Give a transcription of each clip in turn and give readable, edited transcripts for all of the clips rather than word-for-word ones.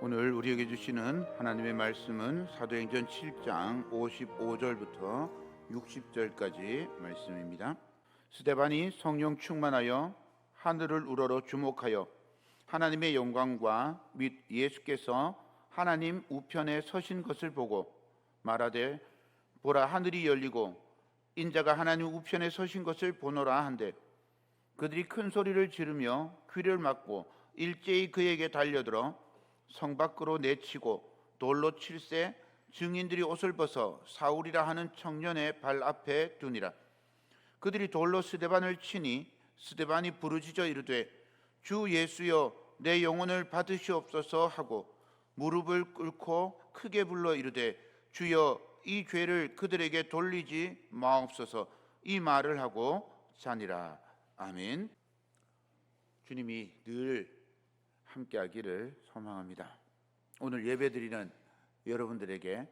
오늘 우리에게 주시는 하나님의 말씀은 사도행전 7장 55절부터 60절까지 말씀입니다. 스데반이 성령 충만하여 하늘을 우러러 주목하여 하나님의 영광과 및 예수께서 하나님 우편에 서신 것을 보고 말하되 보라, 하늘이 열리고 인자가 하나님 우편에 서신 것을 보노라 한데, 그들이 큰 소리를 지르며 귀를 막고 일제히 그에게 달려들어 성 밖으로 내치고 돌로 칠세 증인들이 옷을 벗어 사울이라 하는 청년의 발 앞에 두니라. 그들이 돌로 스데반을 치니 스데반이 부르짖어 이르되 주 예수여 내 영혼을 받으시옵소서 하고 무릎을 꿇고 크게 불러 이르되 주여 이 죄를 그들에게 돌리지 마옵소서. 이 말을 하고 자니라. 아멘. 주님이 늘 함께하기를 소망합니다. 오늘 예배드리는 여러분들에게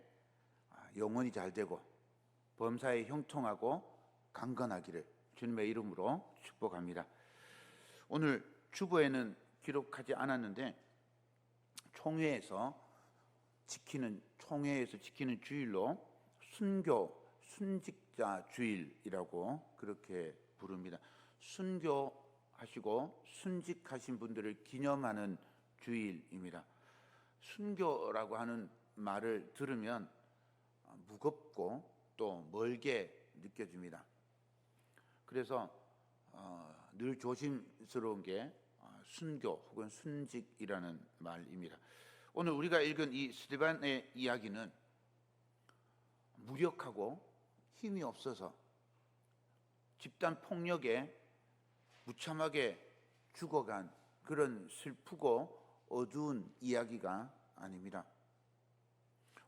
영혼이 잘되고 범사에 형통하고 강건하기를 주님의 이름으로 축복합니다. 오늘 주보에는 기록하지 않았는데 총회에서 지키는 주일로 순교 순직자 주일이라고 그렇게 부릅니다. 순교하시고 순직하신 분들을 기념하는 주일입니다. 순교라고 하는 말을 들으면 무겁고 또 멀게 느껴집니다. 그래서 늘 조심스러운 게 순교 혹은 순직이라는 말입니다. 오늘 우리가 읽은 이 스데반의 이야기는 무력하고 힘이 없어서 집단 폭력에 무참하게 죽어간 그런 슬프고 어두운 이야기가 아닙니다.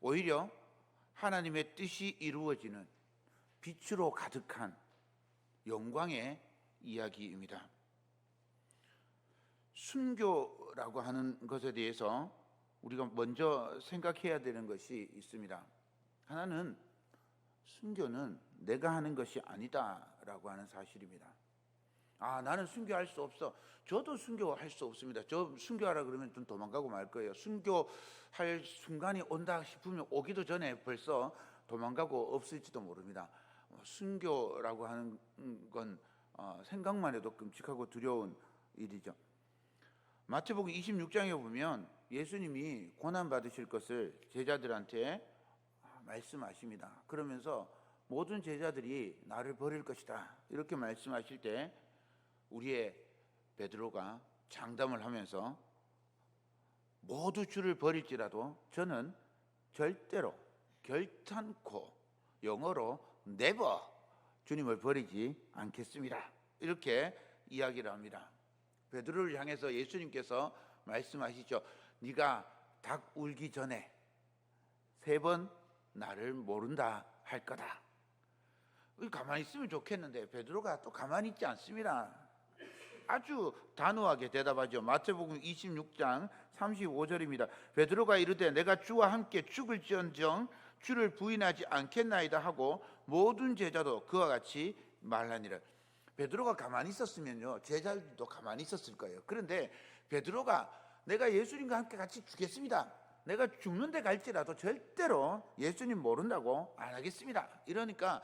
오히려 하나님의 뜻이 이루어지는 빛으로 가득한 영광의 이야기입니다. 순교라고 하는 것에 대해서 우리가 먼저 생각해야 되는 것이 있습니다. 하나는 순교는 내가 하는 것이 아니다라고 하는 사실입니다. 나는 순교할 수 없어. 저도 순교할 수 없습니다. 저 순교하라 그러면 좀 도망가고 말 거예요. 순교할 순간이 온다 싶으면 오기도 전에 벌써 도망가고 없을지도 모릅니다. 순교라고 하는 건 생각만 해도 끔찍하고 두려운 일이죠. 마태복음 26장에 보면 예수님이 고난 받으실 것을 제자들한테 말씀하십니다. 그러면서 모든 제자들이 나를 버릴 것이다 이렇게 말씀하실 때 우리의 베드로가 장담을 하면서 모두 주를 버릴지라도 저는 절대로 결탄코, 영어로 never 주님을 버리지 않겠습니다 이렇게 이야기를 합니다. 베드로를 향해서 예수님께서 말씀하시죠. 네가 닭 울기 전에 3번 나를 모른다 할 거다. 가만히 있으면 좋겠는데 베드로가 또 가만히 있지 않습니다. 아주 단호하게 대답하죠. 마태복음 26장 35절입니다. 베드로가 이르되 내가 주와 함께 죽을지언정 주를 부인하지 않겠나이다 하고 모든 제자도 그와 같이 말하니라. 베드로가 가만히 있었으면요 제자들도 가만히 있었을 거예요. 그런데 베드로가 내가 예수님과 함께 같이 죽겠습니다, 내가 죽는데 갈지라도 절대로 예수님 모른다고 안 하겠습니다 이러니까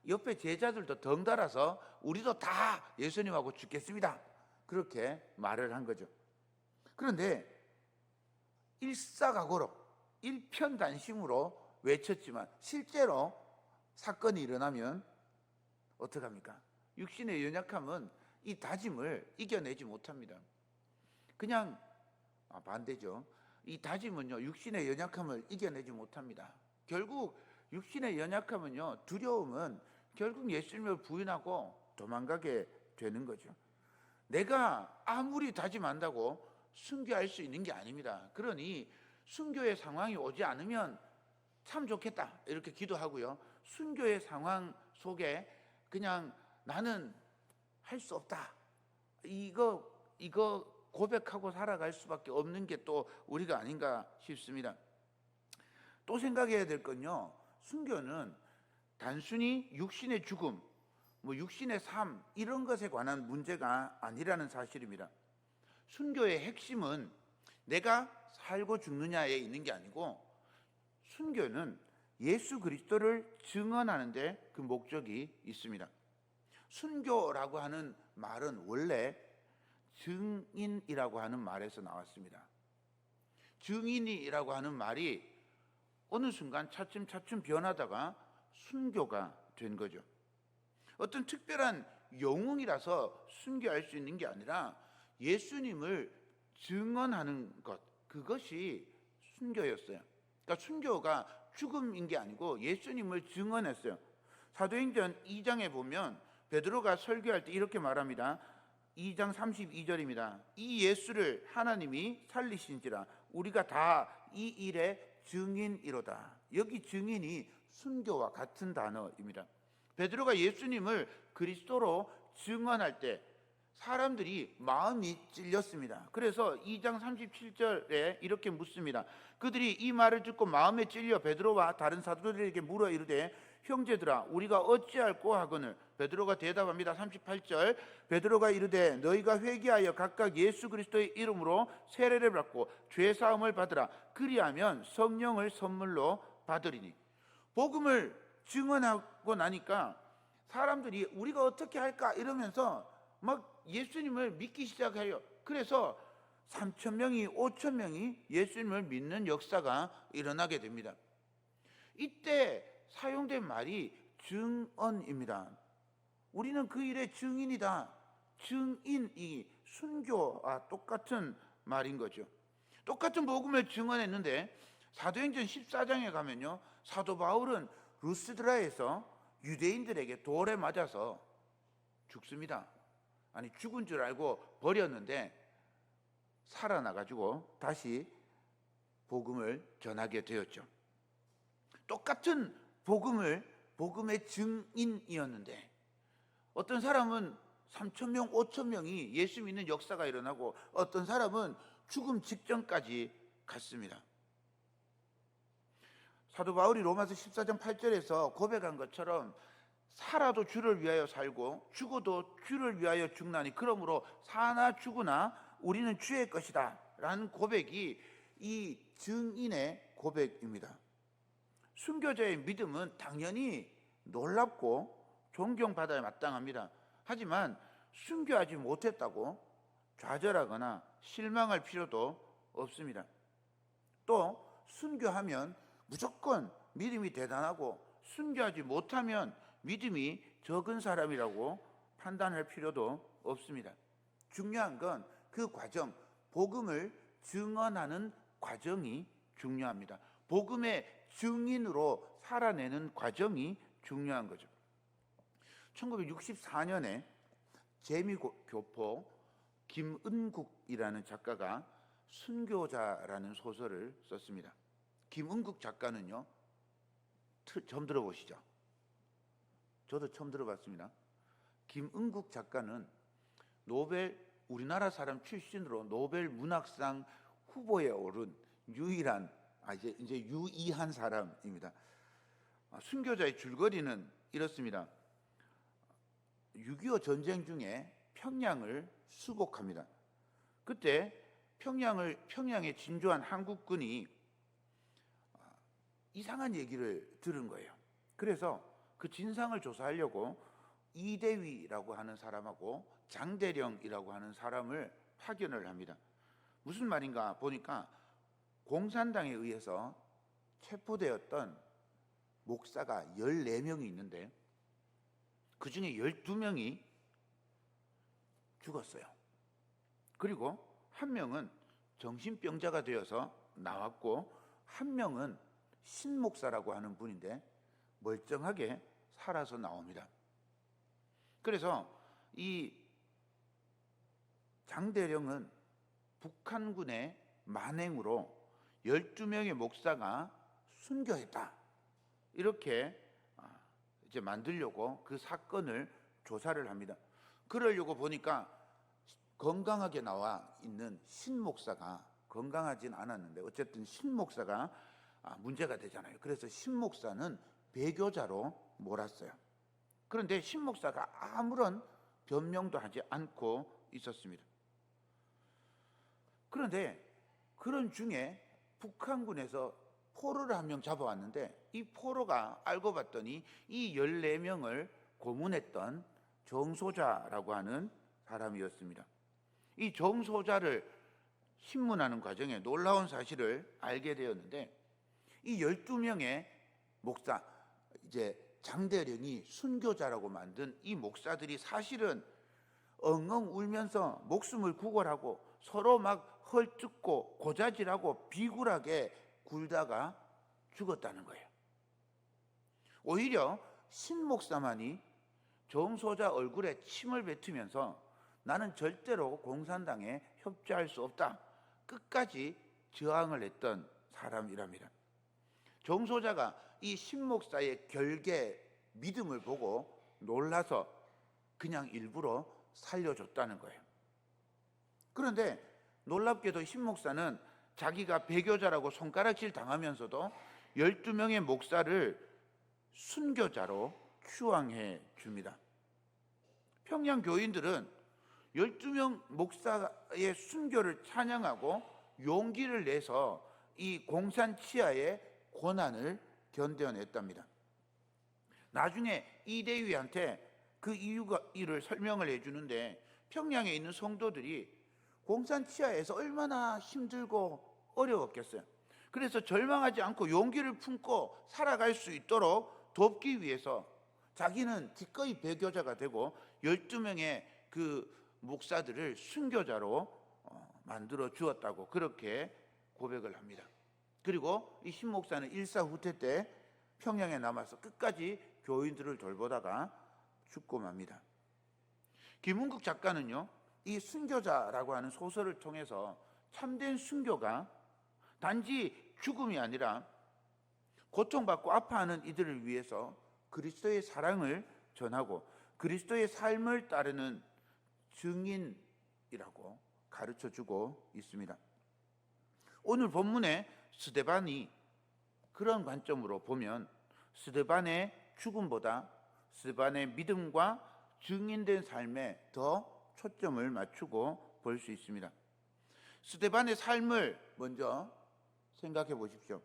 옆에 제자들도 덩달아서 우리도 다 예수님하고 죽겠습니다 그렇게 말을 한 거죠. 그런데 일사각오로 일편단심으로 외쳤지만 실제로 사건이 일어나면 어떡합니까? 육신의 연약함은 이 다짐을 이겨내지 못합니다. 그냥 반대죠. 이 다짐은요 육신의 연약함을 이겨내지 못합니다. 결국 육신의 연약함은요, 두려움은 결국 예수님을 부인하고 도망가게 되는 거죠. 내가 아무리 다짐한다고 순교할 수 있는 게 아닙니다. 그러니 순교의 상황이 오지 않으면 참 좋겠다 이렇게 기도하고요, 순교의 상황 속에 그냥 나는 할 수 없다 이거 고백하고 살아갈 수밖에 없는 게 또 우리가 아닌가 싶습니다. 또 생각해야 될 건요, 순교는 단순히 육신의 죽음, 육신의 삶 이런 것에 관한 문제가 아니라는 사실입니다. 순교의 핵심은 내가 살고 죽느냐에 있는 게 아니고, 순교는 예수 그리스도를 증언하는 데 그 목적이 있습니다. 순교라고 하는 말은 원래 증인이라고 하는 말에서 나왔습니다. 증인이라고 하는 말이 어느 순간 차츰 변하다가 순교가 된 거죠. 어떤 특별한 영웅이라서 순교할 수 있는 게 아니라 예수님을 증언하는 것, 그것이 순교였어요. 그러니까 순교가 죽음인 게 아니고 예수님을 증언했어요. 사도행전 2장에 보면 베드로가 설교할 때 이렇게 말합니다. 2장 32절입니다. 이 예수를 하나님이 살리신지라 우리가 다 이 일의 증인이로다. 여기 증인이 순교와 같은 단어입니다. 베드로가 예수님을 그리스도로 증언할 때 사람들이 마음이 찔렸습니다. 그래서 2장 37절에 이렇게 묻습니다. 그들이 이 말을 듣고 마음에 찔려 베드로와 다른 사도들에게 물어 이르되 형제들아 우리가 어찌할꼬 하거늘 베드로가 대답합니다. 38절 베드로가 이르되 너희가 회개하여 각각 예수 그리스도의 이름으로 세례를 받고 죄 사함을 받으라. 그리하면 성령을 선물로 받으리니. 복음을 증언하고 나니까 사람들이 우리가 어떻게 할까 이러면서 막 예수님을 믿기 시작해요. 그래서 3,000명이 5,000명이 예수님을 믿는 역사가 일어나게 됩니다. 이때 사용된 말이 증언입니다. 우리는 그 일의 증인이다. 증인이 순교와 똑같은 말인 거죠. 똑같은 복음을 증언했는데 사도행전 14장에 가면요, 사도 바울은 루스드라에서 유대인들에게 돌에 맞아서 죽습니다. 아니 죽은 줄 알고 버렸는데 살아나가지고 다시 복음을 전하게 되었죠. 똑같은 복음의 증인이었는데 어떤 사람은 3,000명, 5,000명이 예수 믿는 역사가 일어나고 어떤 사람은 죽음 직전까지 갔습니다. 사도 바울이 로마서 14장 8절에서 고백한 것처럼 살아도 주를 위하여 살고 죽어도 주를 위하여 죽나니 그러므로 사나 죽으나 우리는 주의 것이다 라는 고백이 이 증인의 고백입니다. 순교자의 믿음은 당연히 놀랍고 존경받아야 마땅합니다. 하지만 순교하지 못했다고 좌절하거나 실망할 필요도 없습니다. 또 순교하면 무조건 믿음이 대단하고 순교하지 못하면 믿음이 적은 사람이라고 판단할 필요도 없습니다. 중요한 건 그 과정, 복음을 증언하는 과정이 중요합니다. 복음의 증인으로 살아내는 과정이 중요한 거죠. 1964년에 재미교포 김은국이라는 작가가 순교자라는 소설을 썼습니다. 김은국 작가는요, 처음 들어보시죠? 저도 처음 들어봤습니다. 김은국 작가는 우리나라 사람 출신으로 노벨 문학상 후보에 오른 유일한 이제 유의한 사람입니다. 순교자의 줄거리는 이렇습니다. 6.25 전쟁 중에 평양을 수복합니다. 그때 평양에 진주한 한국군이 이상한 얘기를 들은 거예요. 그래서 그 진상을 조사하려고 이대위라고 하는 사람하고 장대령이라고 하는 사람을 파견을 합니다. 무슨 말인가 보니까 공산당에 의해서 체포되었던 목사가 14명이 있는데 그 중에 12명이 죽었어요. 그리고 한 명은 정신병자가 되어서 나왔고 한 명은 신목사라고 하는 분인데 멀쩡하게 살아서 나옵니다. 그래서 이 장대령은 북한군의 만행으로 12명의 목사가 순교했다 이렇게 이제 만들려고 그 사건을 조사를 합니다. 그러려고 보니까 건강하게 나와 있는 신목사가 건강하진 않았는데 어쨌든 신목사가 문제가 되잖아요. 그래서 신목사는 배교자로 몰았어요. 그런데 신목사가 아무런 변명도 하지 않고 있었습니다. 그런데 그런 중에 북한군에서 포로를 한 명 잡아왔는데 이 포로가 알고 봤더니 이 14명을 고문했던 정소자라고 하는 사람이었습니다. 이 정소자를 신문하는 과정에 놀라운 사실을 알게 되었는데 이 12명의 목사, 이제 장대령이 순교자라고 만든 이 목사들이 사실은 엉엉 울면서 목숨을 구걸하고 서로 막 헐뜯고 고자질하고 비굴하게 굴다가 죽었다는 거예요. 오히려 신 목사만이 정소자 얼굴에 침을 뱉으면서 나는 절대로 공산당에 협조할 수 없다, 끝까지 저항을 했던 사람이랍니다. 정소자가 이 신 목사의 결계 믿음을 보고 놀라서 그냥 일부러 살려줬다는 거예요. 그런데 놀랍게도 신 목사는 자기가 배교자라고 손가락질 당하면서도 12명의 목사를 순교자로 추앙해 줍니다. 평양 교인들은 12명 목사의 순교를 찬양하고 용기를 내서 이 공산 치하의 고난을 견뎌냈답니다. 나중에 이대위한테 그 이유를 설명을 해주는데 평양에 있는 성도들이 공산 치하에서 얼마나 힘들고 어려웠겠어요. 그래서 절망하지 않고 용기를 품고 살아갈 수 있도록 돕기 위해서 자기는 기꺼이 배교자가 되고 12명의 그 목사들을 순교자로 만들어 주었다고 그렇게 고백을 합니다. 그리고 이 신 목사는 일사후퇴 때 평양에 남아서 끝까지 교인들을 돌보다가 죽고 맙니다. 김은국 작가는요, 이 순교자라고 하는 소설을 통해서 참된 순교가 단지 죽음이 아니라 고통받고 아파하는 이들을 위해서 그리스도의 사랑을 전하고 그리스도의 삶을 따르는 증인이라고 가르쳐주고 있습니다. 오늘 본문의 스데반이 그런 관점으로 보면 스데반의 죽음보다 스데반의 믿음과 증인된 삶에 더 초점을 맞추고 볼 수 있습니다. 스데반의 삶을 먼저 생각해 보십시오.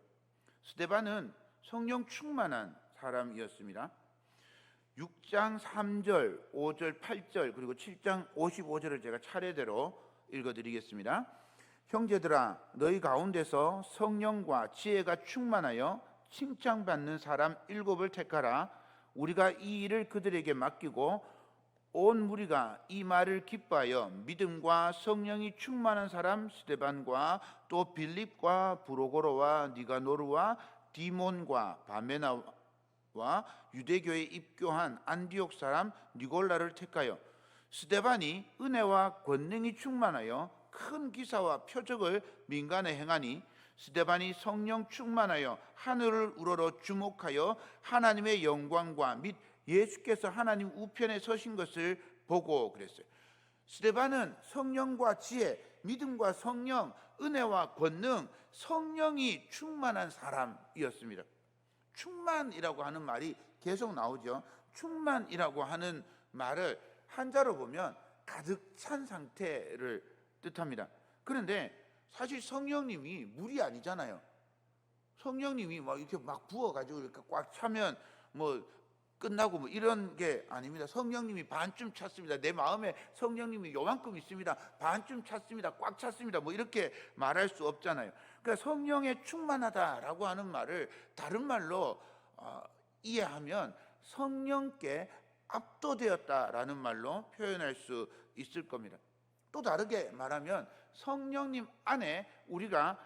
스데반은 성령 충만한 사람이었습니다. 6장 3절, 5절, 8절 그리고 7장 55절을 제가 차례대로 읽어드리겠습니다. 형제들아, 너희 가운데서 성령과 지혜가 충만하여 칭찬받는 사람 7을 택하라. 우리가 이 일을 그들에게 맡기고 온 무리가 이 말을 기뻐하여 믿음과 성령이 충만한 사람 스데반과 또 빌립과 브로고로와 니가노르와 디몬과 바메나와 유대교에 입교한 안디옥 사람 니골라를 택하여 스데반이 은혜와 권능이 충만하여 큰 기사와 표적을 민간에 행하니 스데반이 성령 충만하여 하늘을 우러러 주목하여 하나님의 영광과 및 예수께서 하나님 우편에 서신 것을 보고 그랬어요. 스데반은 성령과 지혜, 믿음과 성령, 은혜와 권능, 성령이 충만한 사람이었습니다. 충만이라고 하는 말이 계속 나오죠. 충만이라고 하는 말을 한자로 보면 가득 찬 상태를 뜻합니다. 그런데 사실 성령님이 물이 아니잖아요. 성령님이 막 이렇게 막 부어가지고 이렇게 꽉 차면 뭐 끝나고 뭐 이런 게 아닙니다. 성령님이 반쯤 찼습니다. 내 마음에 성령님이 요만큼 있습니다. 반쯤 찼습니다. 꽉 찼습니다. 뭐 이렇게 말할 수 없잖아요. 그러니까 성령에 충만하다라고 하는 말을 다른 말로 이해하면 성령께 압도되었다라는 말로 표현할 수 있을 겁니다. 또 다르게 말하면 성령님 안에 우리가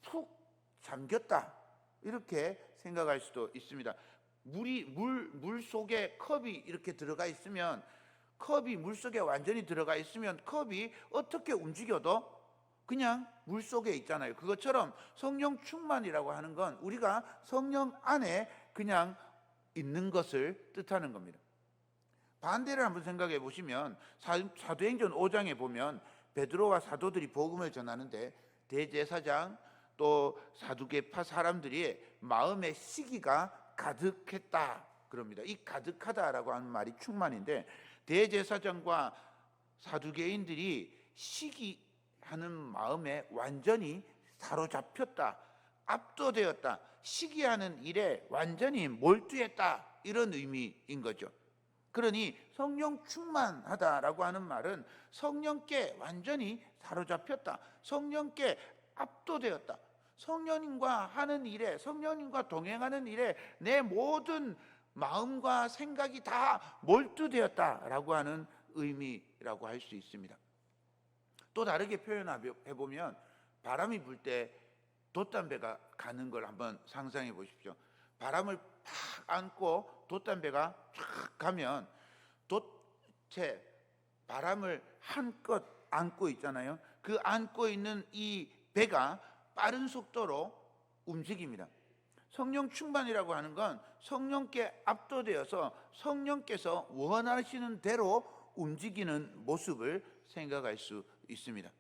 푹 잠겼다, 이렇게 생각할 수도 있습니다. 물 속에 컵이 이렇게 들어가 있으면, 컵이 물 속에 완전히 들어가 있으면 컵이 어떻게 움직여도 그냥 물 속에 있잖아요. 그것처럼 성령 충만이라고 하는 건 우리가 성령 안에 그냥 있는 것을 뜻하는 겁니다. 반대를 한번 생각해 보시면 사도행전 5장에 보면 베드로와 사도들이 복음을 전하는데 대제사장 또 사두개파 사람들이 마음에 시기가 가득했다 그럽니다. 이 가득하다라고 하는 말이 충만인데 대제사장과 사두개인들이 시기한 하는 마음에 완전히 사로잡혔다, 압도되었다, 시기하는 일에 완전히 몰두했다, 이런 의미인 거죠. 그러니 성령 충만하다라고 하는 말은 성령께 완전히 사로잡혔다, 성령께 압도되었다, 성령님과 하는 일에, 성령님과 동행하는 일에 내 모든 마음과 생각이 다 몰두되었다라고 하는 의미라고 할 수 있습니다. 또 다르게 표현해 보면 바람이 불 때 돛담배가 가는 걸 한번 상상해 보십시오. 바람을 팍 안고 돛담배가 쫙 가면 돛에 바람을 한껏 안고 있잖아요. 그 안고 있는 이 배가 빠른 속도로 움직입니다. 성령 충만이라고 하는 건 성령께 압도되어서 성령께서 원하시는 대로 움직이는 모습을 생각할 수 있습니다.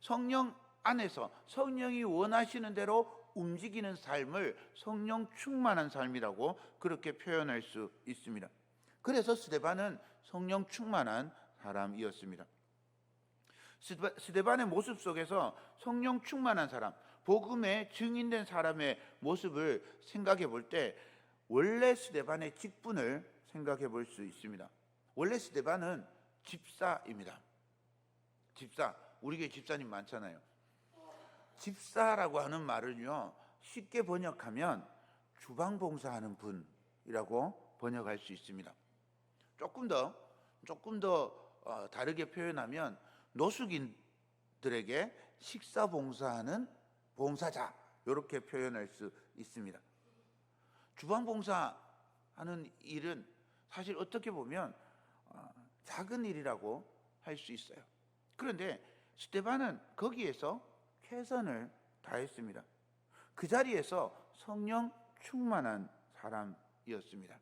성령 안에서 성령이 원하시는 대로 움직이는 삶을 성령 충만한 삶이라고 그렇게 표현할 수 있습니다. 그래서 스데반은 성령 충만한 사람이었습니다. 스데반의 모습 속에서 성령 충만한 사람, 복음에 증인된 사람의 모습을 생각해 볼 때 원래 스데반의 직분을 생각해 볼 수 있습니다. 원래 스데반은 집사입니다. 집사, 우리 교회 집사님 많잖아요. 집사라고 하는 말은요, 쉽게 번역하면 주방봉사하는 분이라고 번역할 수 있습니다. 조금 더 다르게 표현하면 노숙인들에게 식사 봉사하는 봉사자, 이렇게 표현할 수 있습니다. 주방봉사하는 일은 사실 어떻게 보면 작은 일이라고 할 수 있어요. 그런데 스데반은 거기에서 최선을 다했습니다. 그 자리에서 성령 충만한 사람이었습니다.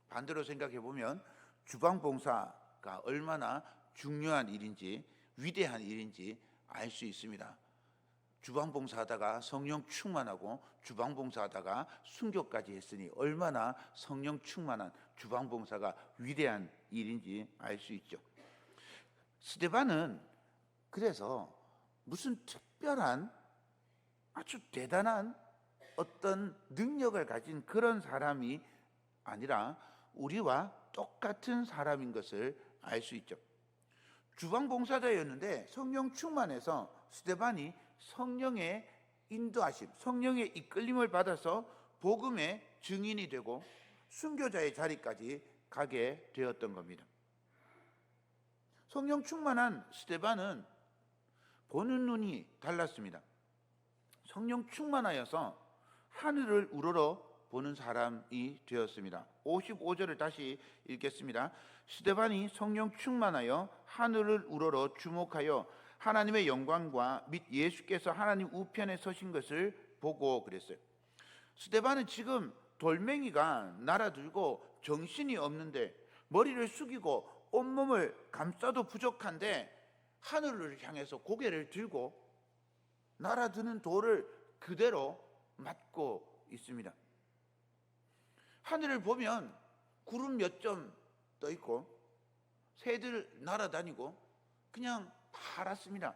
반대로 생각해 보면 주방봉사가 얼마나 중요한 일인지, 위대한 일인지 알 수 있습니다. 주방봉사하다가 성령 충만하고 주방봉사하다가 순교까지 했으니 얼마나 성령 충만한 주방봉사가 위대한 일인지 알 수 있죠. 스데반은 그래서 무슨 특별한 아주 대단한 어떤 능력을 가진 그런 사람이 아니라 우리와 똑같은 사람인 것을 알 수 있죠. 주방봉사자였는데 성령 충만해서 스데반이 성령의 인도하심, 성령의 이끌림을 받아서 복음의 증인이 되고 순교자의 자리까지 가게 되었던 겁니다. 성령 충만한 스데반은 보는 눈이 달랐습니다. 성령 충만하여서 하늘을 우러러 보는 사람이 되었습니다. 55절을 다시 읽겠습니다. 스데반이 성령 충만하여 하늘을 우러러 주목하여 하나님의 영광과 및 예수께서 하나님 우편에 서신 것을 보고 그랬어요. 스데반은 지금 돌멩이가 날아들고 정신이 없는데 머리를 숙이고 온몸을 감싸도 부족한데 하늘을 향해서 고개를 들고 날아드는 돌을 그대로 맞고 있습니다. 하늘을 보면 구름 몇 점 떠 있고 새들 날아다니고 그냥 파랗습니다.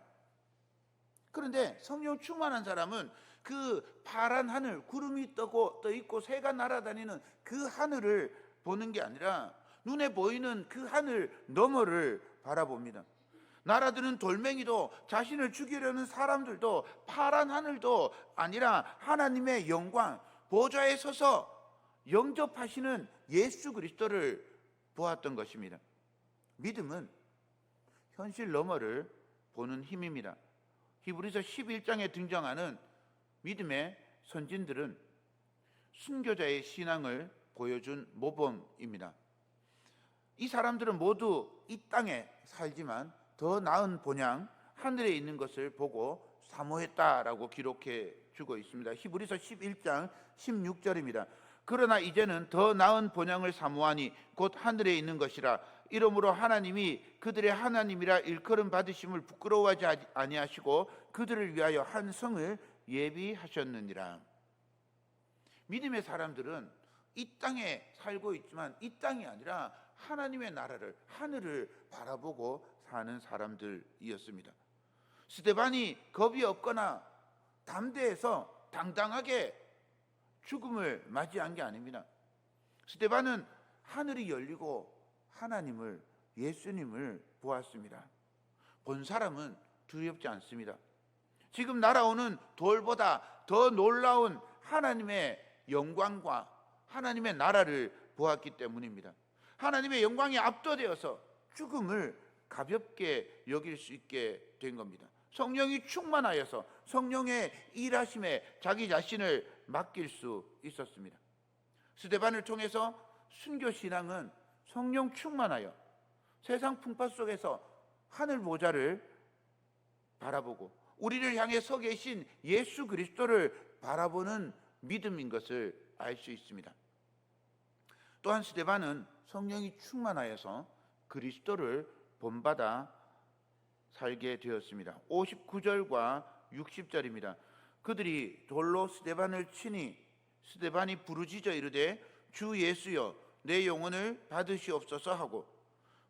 그런데 성령 충만한 사람은 그 파란 하늘, 구름이 떠 있고 새가 날아다니는 그 하늘을 보는 게 아니라 눈에 보이는 그 하늘 너머를 바라봅니다. 날아드는 돌멩이도 자신을 죽이려는 사람들도 파란 하늘도 아니라 하나님의 영광, 보좌에 서서 영접하시는 예수 그리스도를 보았던 것입니다. 믿음은 현실 너머를 보는 힘입니다. 히브리서 11장에 등장하는 믿음의 선진들은 순교자의 신앙을 보여준 모범입니다. 이 사람들은 모두 이 땅에 살지만 더 나은 본향, 하늘에 있는 것을 보고 사모했다라고 기록해 주고 있습니다. 히브리서 11장 16절입니다. 그러나 이제는 더 나은 본향을 사모하니 곧 하늘에 있는 것이라. 이러므로 하나님이 그들의 하나님이라 일컬음 받으심을 부끄러워하지 아니하시고 그들을 위하여 한 성을 예비하셨느니라. 믿음의 사람들은 이 땅에 살고 있지만 이 땅이 아니라 하나님의 나라를, 하늘을 바라보고 사는 사람들이었습니다. 스데반이 겁이 없거나 담대해서 당당하게 죽음을 맞이한 게 아닙니다. 스데반은 하늘이 열리고 하나님을, 예수님을 보았습니다. 본 사람은 두렵지 않습니다. 지금 날아오는 돌보다 더 놀라운 하나님의 영광과 하나님의 나라를 보았기 때문입니다. 하나님의 영광이 압도되어서 죽음을 가볍게 여길 수 있게 된 겁니다. 성령이 충만하여서 성령의 일하심에 자기 자신을 맡길 수 있었습니다. 스데반을 통해서 순교 신앙은 성령 충만하여 세상 풍파 속에서 하늘 보좌를 바라보고 우리를 향해 서 계신 예수 그리스도를 바라보는 믿음인 것을 알 수 있습니다. 또한 스데반은 성령이 충만하여서 그리스도를 본받아 살게 되었습니다. 59절과 60절입니다. 그들이 돌로 스데반을 치니 스데반이 부르짖어 이르되 주 예수여 내 영혼을 받으시옵소서 하고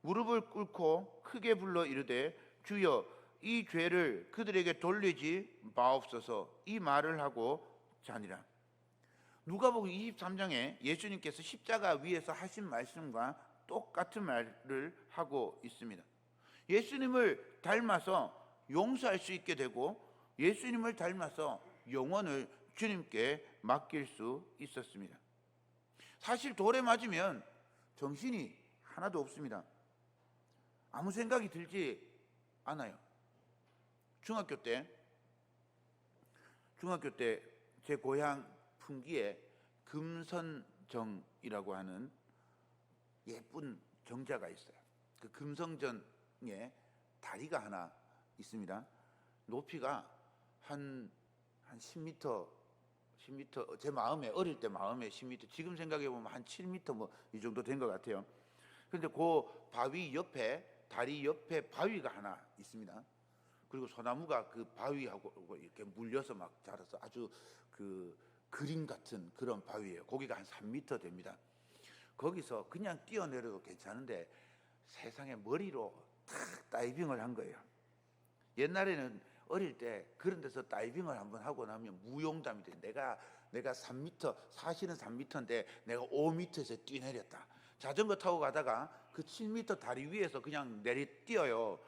무릎을 꿇고 크게 불러 이르되 주여 이 죄를 그들에게 돌리지 마옵소서 이 말을 하고 자니라. 누가복음 23장에 예수님께서 십자가 위에서 하신 말씀과 똑같은 말을 하고 있습니다. 예수님을 닮아서 용서할 수 있게 되고 예수님을 닮아서 영혼을 주님께 맡길 수 있었습니다. 사실 돌에 맞으면 정신이 하나도 없습니다. 아무 생각이 들지 않아요. 중학교 때 제 고향 풍기에 금선정이라고 하는 예쁜 정자가 있어요. 그 금성전에 다리가 하나 있습니다. 높이가 한 10m, 제 마음에 어릴 때 마음에 10m, 지금 생각해 보면 한 7m 뭐 이 정도 된 것 같아요. 그런데 그 바위 옆에 다리 옆에 바위가 하나 있습니다. 그리고 소나무가 그 바위하고 이렇게 물려서 막 자라서 아주 그 그림 같은 그런 바위예요. 거기가 한 3m 됩니다. 거기서 그냥 뛰어내려도 괜찮은데 세상에 머리로 탁 다이빙을 한 거예요. 옛날에는 어릴 때 그런 데서 다이빙을 한번 하고 나면 무용담이 돼. 내가 3m, 사실은 3m인데 내가 5m에서 뛰내렸다. 자전거 타고 가다가 그 7m 다리 위에서 그냥 뛰어요.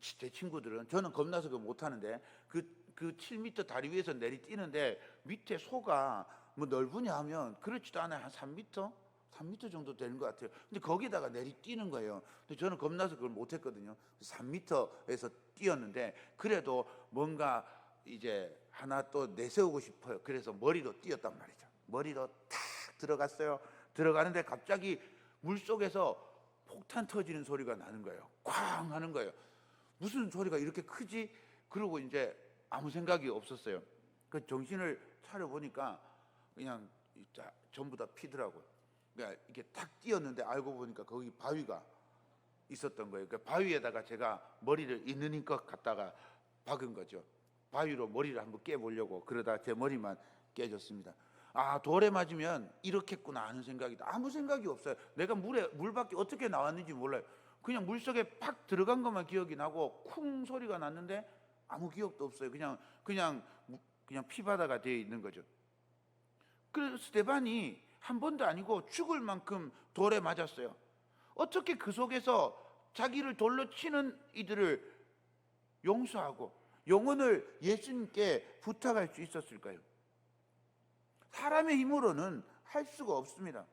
제 친구들은. 저는 겁나서 그거 못하는데 그 7m 다리 위에서 뛰는데 밑에 소가 뭐 넓으냐 하면 그렇지도 않아요. 한 3m? 3m 정도 되는 것 같아요. 근데 거기다가 뛰는 거예요. 근데 저는 겁나서 그걸 못했거든요. 3m에서 뛰었는데 그래도 뭔가 이제 하나 또 내세우고 싶어요. 그래서 머리로 뛰었단 말이죠. 머리로 탁 들어갔어요. 들어가는데 갑자기 물속에서 폭탄 터지는 소리가 나는 거예요. 쾅 하는 거예요. 무슨 소리가 이렇게 크지? 그러고 이제 아무 생각이 없었어요. 그 정신을 차려보니까 그냥 전부 다 피더라고요. 그러니까 이렇게 탁 뛰었는데 알고 보니까 거기 바위가 있었던 거예요. 그 바위에다가 제가 머리를 있는 힘껏 갖다가 박은 거죠. 바위로 머리를 한번 깨보려고 그러다 제 머리만 깨졌습니다. 아, 돌에 맞으면 이렇겠구나 하는 생각이 아무 생각이 없어요. 내가 물 밖에 어떻게 나왔는지 몰라요. 그냥 물속에 팍 들어간 것만 기억이 나고 쿵 소리가 났는데 아무 기억도 없어요. 그냥 피바다가 되어 있는 거죠. 그 스데반이 한 번도 아니고 죽을 만큼 돌에 맞았어요. 어떻게 그 속에서 자기를 돌로 치는 이들을 용서하고 영혼을 예수님께 부탁할 수 있었을까요? 사람의 힘으로는 할 수가 없습니다.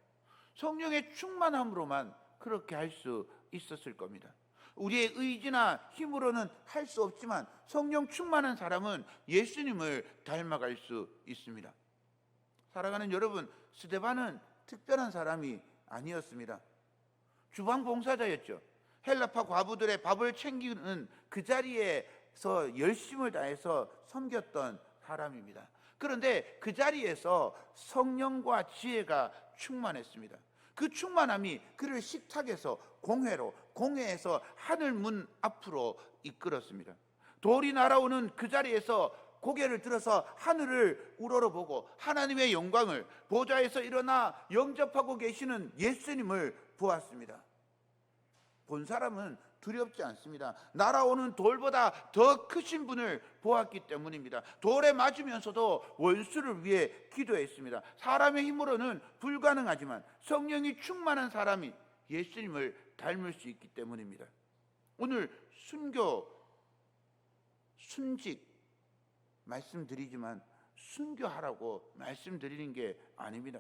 성령의 충만함으로만 그렇게 할 수 있었을 겁니다. 우리의 의지나 힘으로는 할 수 없지만 성령 충만한 사람은 예수님을 닮아갈 수 있습니다. 사랑하는 여러분, 스데반은 특별한 사람이 아니었습니다. 주방 봉사자였죠. 헬라파 과부들의 밥을 챙기는 그 자리에서 열심을 다해서 섬겼던 사람입니다. 그런데 그 자리에서 성령과 지혜가 충만했습니다. 그 충만함이 그를 식탁에서 공회에서 하늘 문 앞으로 이끌었습니다. 돌이 날아오는 그 자리에서 고개를 들어서 하늘을 우러러보고 하나님의 영광을 보좌에서 일어나 영접하고 계시는 예수님을 보았습니다. 본 사람은 두렵지 않습니다. 날아오는 돌보다 더 크신 분을 보았기 때문입니다. 돌에 맞으면서도 원수를 위해 기도했습니다. 사람의 힘으로는 불가능하지만 성령이 충만한 사람이 예수님을 닮을 수 있기 때문입니다. 오늘 순교, 순직 말씀드리지만 순교하라고 말씀드리는 게 아닙니다.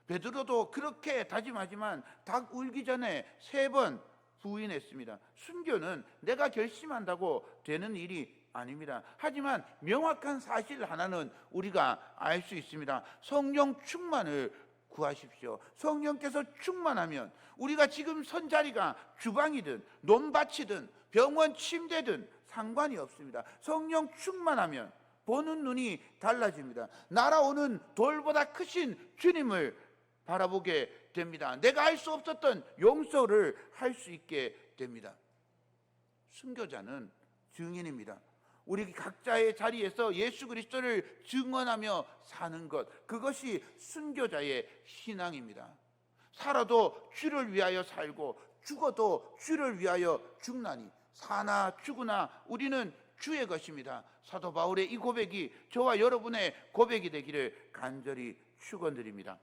베드로도 그렇게 다짐하지만 닭 울기 전에 3번 부인했습니다. 순교는 내가 결심한다고 되는 일이 아닙니다. 하지만 명확한 사실 하나는 우리가 알 수 있습니다. 성령 충만을 구하십시오. 성령께서 충만하면 우리가 지금 선 자리가 주방이든 논밭이든 병원 침대든 상관이 없습니다. 성령 충만하면 보는 눈이 달라집니다. 날아오는 돌보다 크신 주님을 바라보게 됩니다. 내가 할 수 없었던 용서를 할 수 있게 됩니다. 순교자는 증인입니다. 우리 각자의 자리에서 예수 그리스도를 증언하며 사는 것, 그것이 순교자의 신앙입니다. 살아도 주를 위하여 살고 죽어도 주를 위하여 죽나니 사나 죽으나 우리는 주의 것입니다. 사도 바울의 이 고백이 저와 여러분의 고백이 되기를 간절히 축원드립니다.